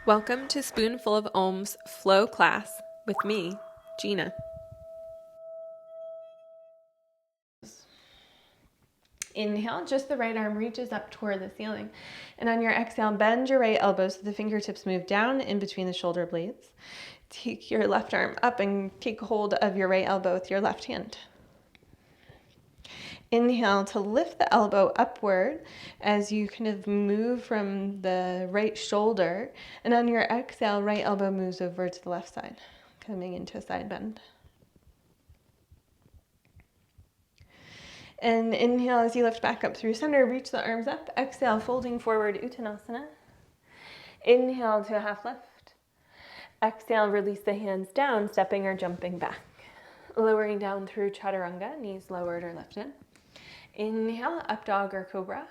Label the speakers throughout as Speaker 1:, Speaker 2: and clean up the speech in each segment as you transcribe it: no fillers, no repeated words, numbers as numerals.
Speaker 1: Welcome to Spoonful of Om's Flow class with me, Gina. Inhale, just the right arm reaches up toward the ceiling. And on your exhale, bend your right elbow so the fingertips move down in between the shoulder blades. Take your left arm up and take hold of your right elbow with your left hand. Inhale to lift the elbow upward as you kind of move from the right shoulder. And on your exhale, right elbow moves over to the left side, coming into a side bend. And inhale as you lift back up through center, reach the arms up. Exhale, folding forward, Uttanasana. Inhale to a half lift. Exhale, release the hands down, stepping or jumping back. Lowering down through Chaturanga, knees lowered or lifted. Inhale, up dog or cobra.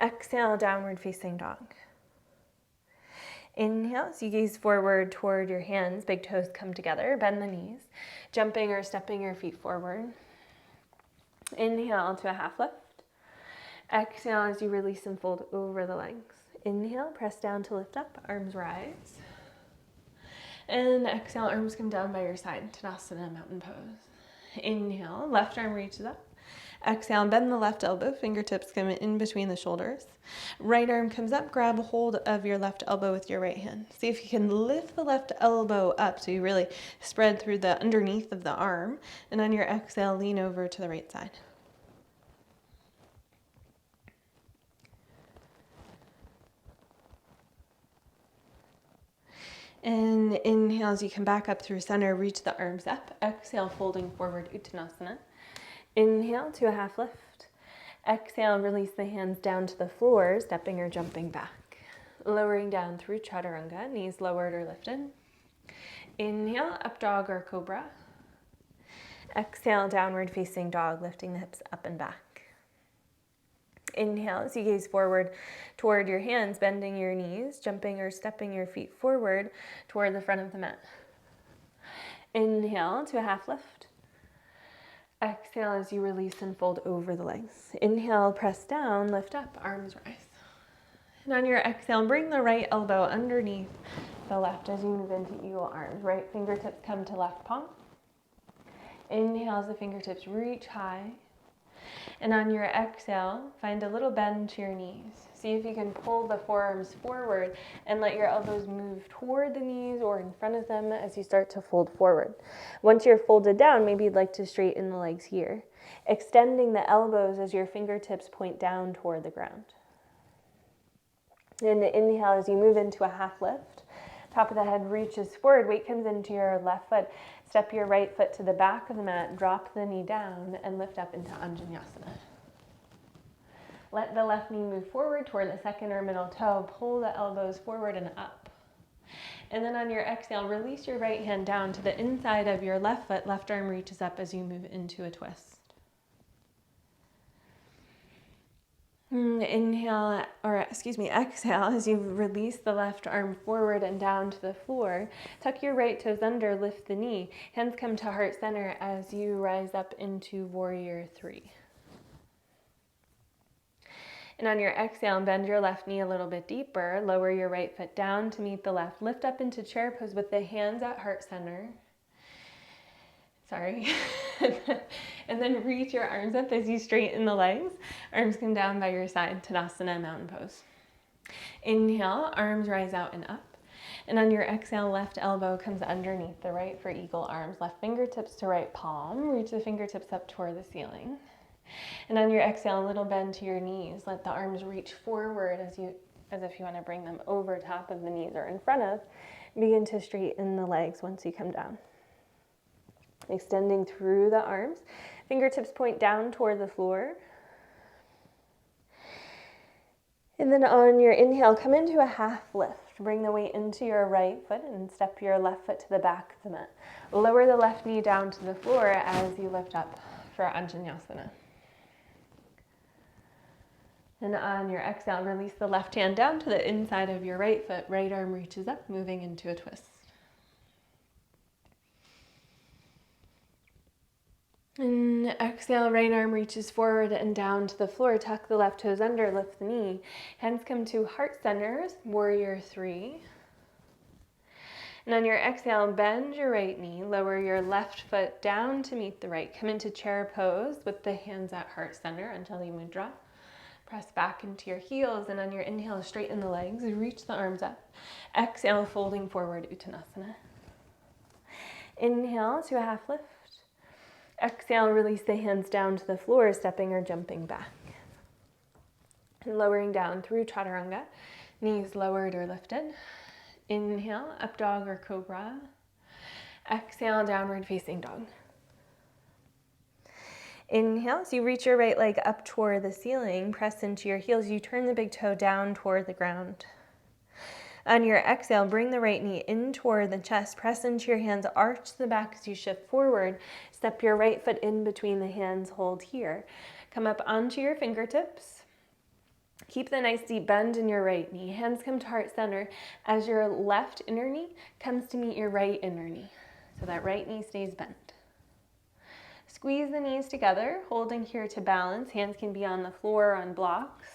Speaker 1: Exhale, downward facing dog. Inhale, so you gaze forward toward your hands, big toes come together, bend the knees, jumping or stepping your feet forward. Inhale to a half lift. Exhale as you release and fold over the legs. Inhale, press down to lift up, arms rise. And exhale, arms come down by your side, Tadasana, mountain pose. Inhale, left arm reaches up. Exhale, bend the left elbow, fingertips come in between the shoulders. Right arm comes up, grab a hold of your left elbow with your right hand. See if you can lift the left elbow up so you really spread through the underneath of the arm. And on your exhale, lean over to the right side. And inhale as you come back up through center, reach the arms up. Exhale, folding forward, Uttanasana. Inhale to a half lift. Exhale, release the hands down to the floor, stepping or jumping back. Lowering down through Chaturanga, knees lowered or lifted. Inhale, up dog or cobra. Exhale, downward facing dog, lifting the hips up and back. Inhale as you gaze forward toward your hands, bending your knees, jumping or stepping your feet forward toward the front of the mat. Inhale to a half lift. Exhale as you release and fold over the legs. Inhale, press down, lift up, arms rise. And on your exhale, bring the right elbow underneath the left as you move into eagle arms. Right fingertips come to left palm. Inhale as the fingertips reach high. And on your exhale, find a little bend to your knees. See if you can pull the forearms forward and let your elbows move toward the knees or in front of them as you start to fold forward. Once you're folded down, maybe you'd like to straighten the legs here, extending the elbows as your fingertips point down toward the ground. And inhale as you move into a half lift. Top of the head reaches forward, weight comes into your left foot. Step your right foot to the back of the mat, drop the knee down, and lift up into Angenyasana. Let the left knee move forward toward the second or middle toe. Pull the elbows forward and up. And then on your exhale, release your right hand down to the inside of your left foot. Left arm reaches up as you move into a twist. Exhale as you release the left arm forward and down to the floor. Tuck your right toes under, lift the knee. Hands come to heart center as you rise up into warrior three. And on your exhale, bend your left knee a little bit deeper. Lower your right foot down to meet the left. Lift up into chair pose with the hands at heart center. And then reach your arms up as you straighten the legs. Arms come down by your side, Tadasana, mountain pose. Inhale, arms rise out and up. And on your exhale, left elbow comes underneath the right for eagle arms. Left fingertips to right palm. Reach the fingertips up toward the ceiling. And on your exhale, a little bend to your knees. Let the arms reach forward as if you want to bring them over top of the knees or in front of. Begin to straighten the legs once you come down. Extending through the arms. Fingertips point down toward the floor. And then on your inhale, come into a half lift. Bring the weight into your right foot and step your left foot to the back of the mat. Lower the left knee down to the floor as you lift up for Angenyasana. And on your exhale, release the left hand down to the inside of your right foot. Right arm reaches up, moving into a twist. And exhale, right arm reaches forward and down to the floor. Tuck the left toes under, lift the knee. Hands come to heart center, warrior three. And on your exhale, bend your right knee, lower your left foot down to meet the right. Come into chair pose with the hands at heart center, Anjali Mudra. Press back into your heels, and on your inhale, straighten the legs, reach the arms up. Exhale, folding forward, Uttanasana. Inhale to a half lift. Exhale, release the hands down to the floor, stepping or jumping back. And lowering down through Chaturanga, knees lowered or lifted. Inhale, up dog or cobra. Exhale, downward facing dog. Inhale, as you reach your right leg up toward the ceiling, press into your heels. You turn the big toe down toward the ground. On your exhale, bring the right knee in toward the chest. Press into your hands, arch the back as you shift forward. Step your right foot in between the hands, hold here. Come up onto your fingertips. Keep the nice deep bend in your right knee. Hands come to heart center as your left inner knee comes to meet your right inner knee. So that right knee stays bent. Squeeze the knees together, holding here to balance. Hands can be on the floor on blocks.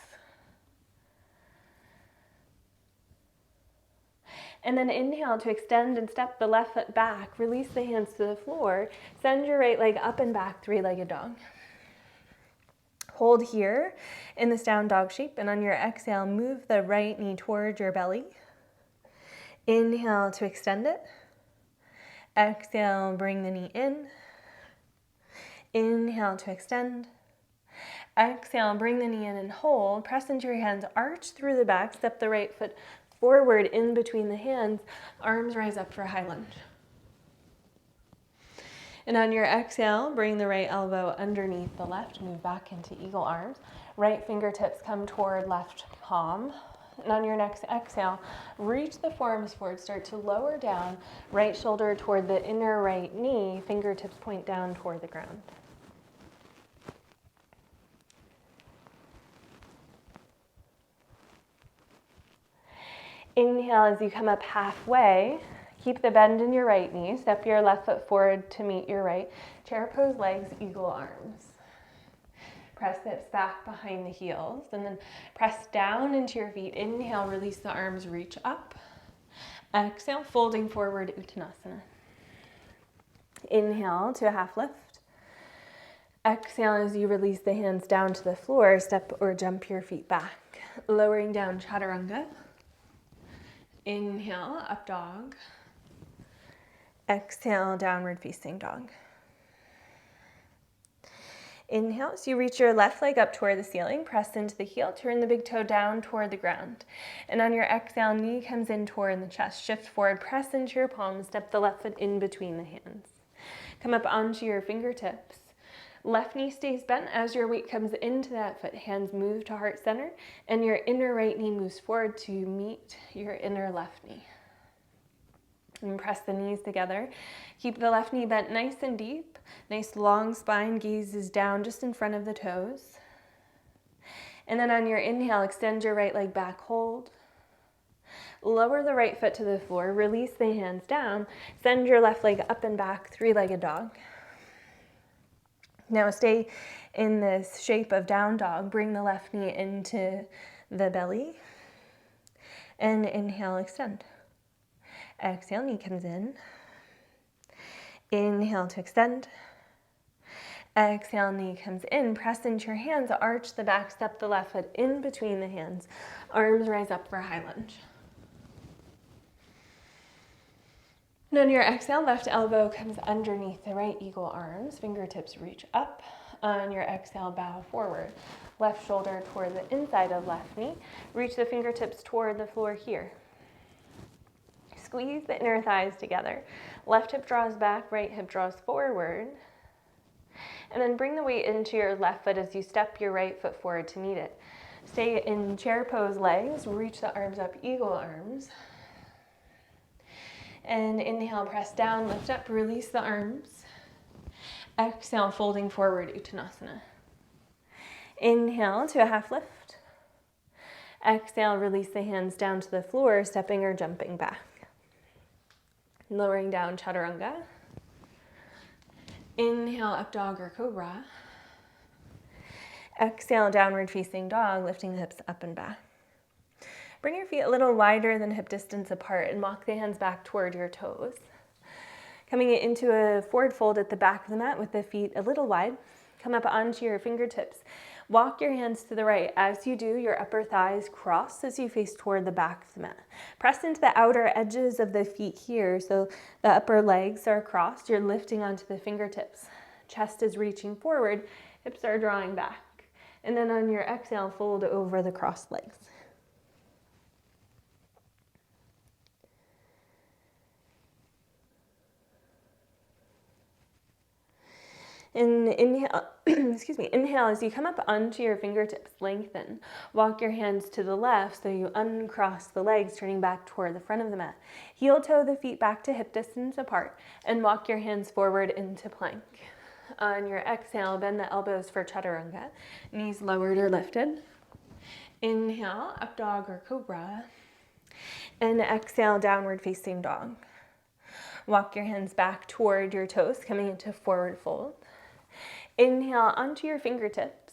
Speaker 1: And then inhale to extend and step the left foot back. Release the hands to the floor. Send your right leg up and back, three-legged dog. Hold here in this down dog shape. And on your exhale, move the right knee towards your belly. Inhale to extend it. Exhale, bring the knee in. Inhale to extend. Exhale, bring the knee in and hold. Press into your hands, arch through the back. Step the right foot forward in between the hands, arms rise up for high lunge. And on your exhale, bring the right elbow underneath the left, move back into eagle arms. Right fingertips come toward left palm. And on your next exhale, reach the forearms forward, start to lower down, right shoulder toward the inner right knee, fingertips point down toward the ground. Inhale as you come up halfway. Keep the bend in your right knee. Step your left foot forward to meet your right. Chair pose, legs, eagle arms. Press hips back behind the heels. And then press down into your feet. Inhale, release the arms, reach up. Exhale, folding forward, Uttanasana. Inhale to a half lift. Exhale as you release the hands down to the floor. Step or jump your feet back. Lowering down, Chaturanga. Inhale, up dog. Exhale, downward facing dog. Inhale, so you reach your left leg up toward the ceiling, press into the heel, turn the big toe down toward the ground. And on your exhale, knee comes in toward the chest. Shift forward, press into your palms, step the left foot in between the hands. Come up onto your fingertips. Left knee stays bent as your weight comes into that foot. Hands move to heart center, and your inner right knee moves forward to meet your inner left knee. And press the knees together. Keep the left knee bent nice and deep. Nice long spine, gaze is down just in front of the toes. And then on your inhale, extend your right leg back, hold. Lower the right foot to the floor, release the hands down. Send your left leg up and back, three-legged dog. Now stay in this shape of down dog. Bring the left knee into the belly. And inhale, extend. Exhale, knee comes in. Inhale to extend. Exhale, knee comes in. Press into your hands, arch the back, step the left foot in between the hands. Arms rise up for high lunge. And on your exhale, left elbow comes underneath the right eagle arms. Fingertips reach up. On your exhale, bow forward. Left shoulder toward the inside of left knee. Reach the fingertips toward the floor here. Squeeze the inner thighs together. Left hip draws back, right hip draws forward. And then bring the weight into your left foot as you step your right foot forward to meet it. Stay in chair pose, legs. Reach the arms up, eagle arms. And inhale, press down, lift up, release the arms. Exhale, folding forward, Uttanasana. Inhale to a half lift. Exhale, release the hands down to the floor, stepping or jumping back. Lowering down, Chaturanga. Inhale, up dog or cobra. Exhale, downward facing dog, lifting the hips up and back. Bring your feet a little wider than hip distance apart and walk the hands back toward your toes. Coming into a forward fold at the back of the mat with the feet a little wide. Come up onto your fingertips. Walk your hands to the right. As you do, your upper thighs cross as you face toward the back of the mat. Press into the outer edges of the feet here so the upper legs are crossed. You're lifting onto the fingertips. Chest is reaching forward. Hips are drawing back. And then on your exhale, fold over the crossed legs. And inhale, inhale as you come up onto your fingertips, lengthen. Walk your hands to the left so you uncross the legs, turning back toward the front of the mat. Heel toe the feet back to hip distance apart and walk your hands forward into plank. On your exhale, bend the elbows for chaturanga, knees lowered or lifted. Inhale, up dog or cobra. And exhale, downward facing dog. Walk your hands back toward your toes, coming into forward fold. Inhale onto your fingertips.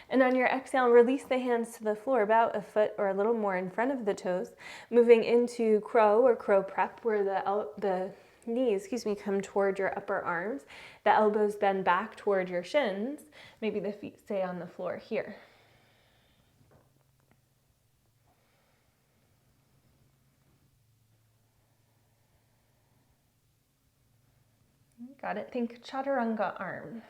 Speaker 1: And on your exhale, release the hands to the floor about a foot or a little more in front of the toes, moving into crow or crow prep, where the knees, come toward your upper arms. The elbows bend back toward your shins. Maybe the feet stay on the floor here. Got it. Think chaturanga arms.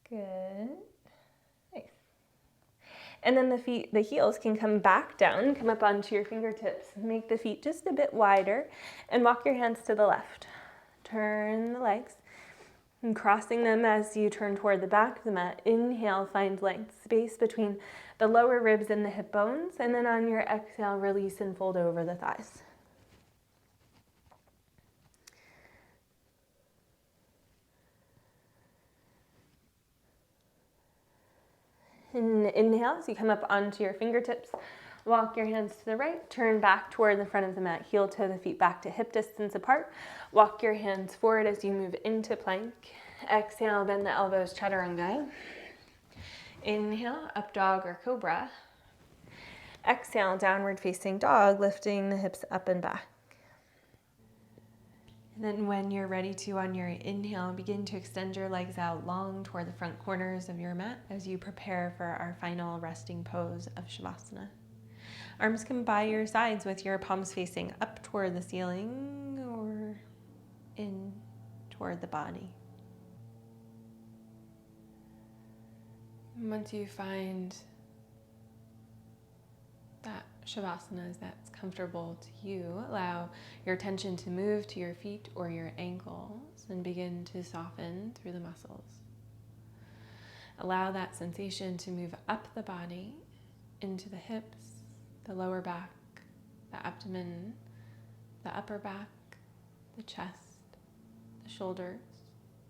Speaker 1: Good. Nice. And then the heels can come back down, come up onto your fingertips. Make the feet just a bit wider and walk your hands to the left. Turn the legs and crossing them as you turn toward the back of the mat. Inhale, find length, space between the lower ribs and the hip bones. And then on your exhale, release and fold over the thighs. And inhale as you come up onto your fingertips. Walk your hands to the right, turn back toward the front of the mat, heel toe the feet back to hip distance apart. Walk your hands forward as you move into plank. Exhale, bend the elbows, chaturanga. Inhale, up dog or cobra. Exhale, downward facing dog, lifting the hips up and back. And then when you're ready to, on your inhale, begin to extend your legs out long toward the front corners of your mat as you prepare for our final resting pose of Shavasana. Arms come by your sides with your palms facing up toward the ceiling or in toward the body. And once you find that Shavasana that's comfortable to you, allow your attention to move to your feet or your ankles and begin to soften through the muscles. Allow that sensation to move up the body into the hips, the lower back, the abdomen, the upper back, the chest, the shoulders,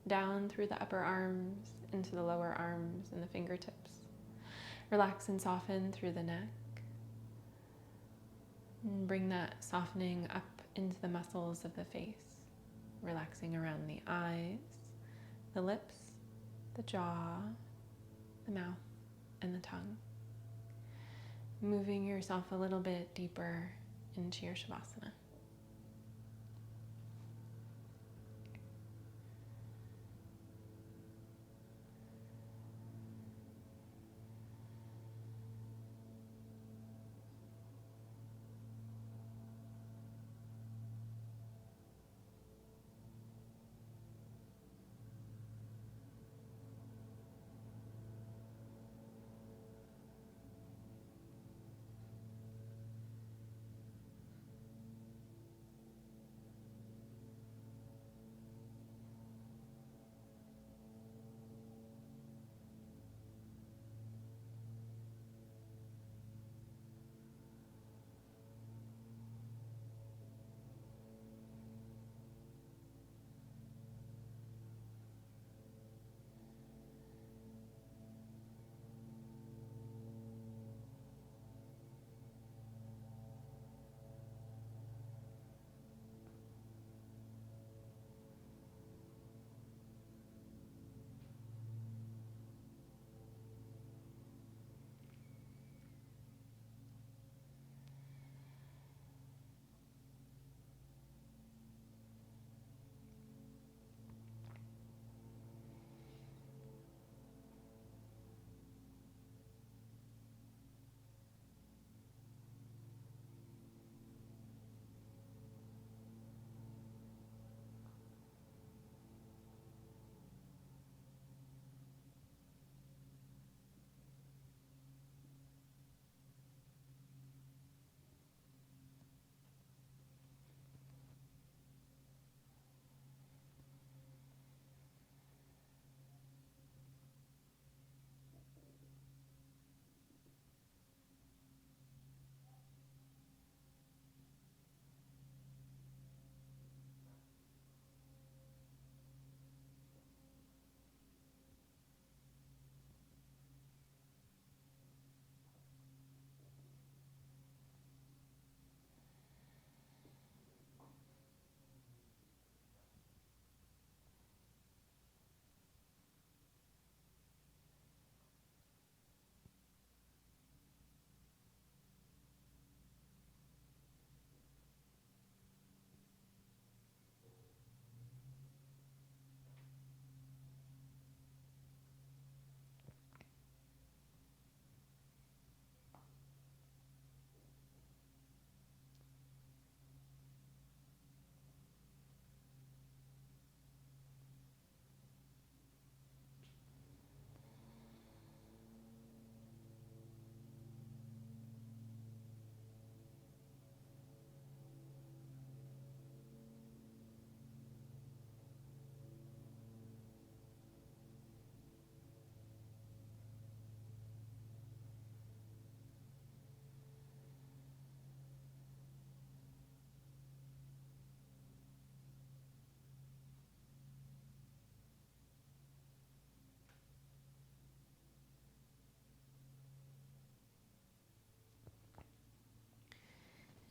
Speaker 1: down through the upper arms, into the lower arms and the fingertips. Relax and soften through the neck. And bring that softening up into the muscles of the face, relaxing around the eyes, the lips, the jaw, the mouth, and the tongue. Moving yourself a little bit deeper into your Shavasana.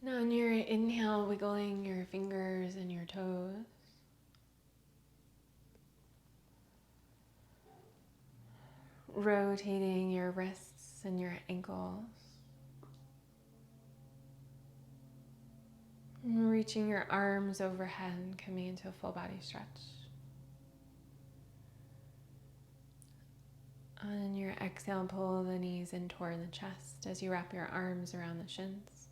Speaker 1: And on your inhale, wiggling your fingers and your toes. Rotating your wrists and your ankles. And reaching your arms overhead, coming into a full body stretch. On your exhale, pull the knees in toward the chest as you wrap your arms around the shins.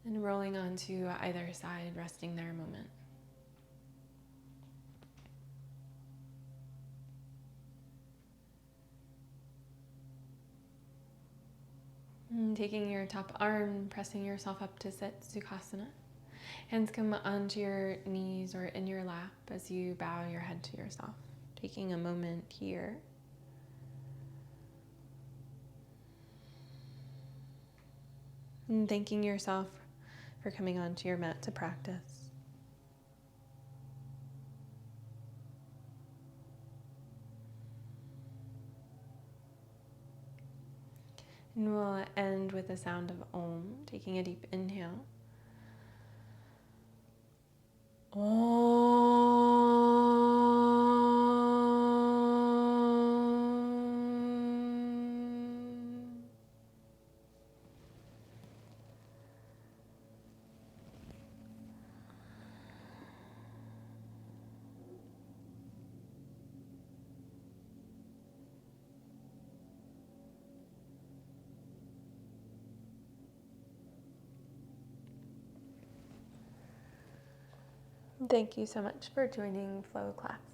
Speaker 1: And rolling onto either side, resting there a moment. And taking your top arm, pressing yourself up to sit, Sukhasana. Hands come onto your knees or in your lap as you bow your head to yourself. Taking a moment here. And thanking yourself for coming onto your mat to practice. And we'll end with the sound of Om, taking a deep inhale. Om. Thank you so much for joining Flow Class.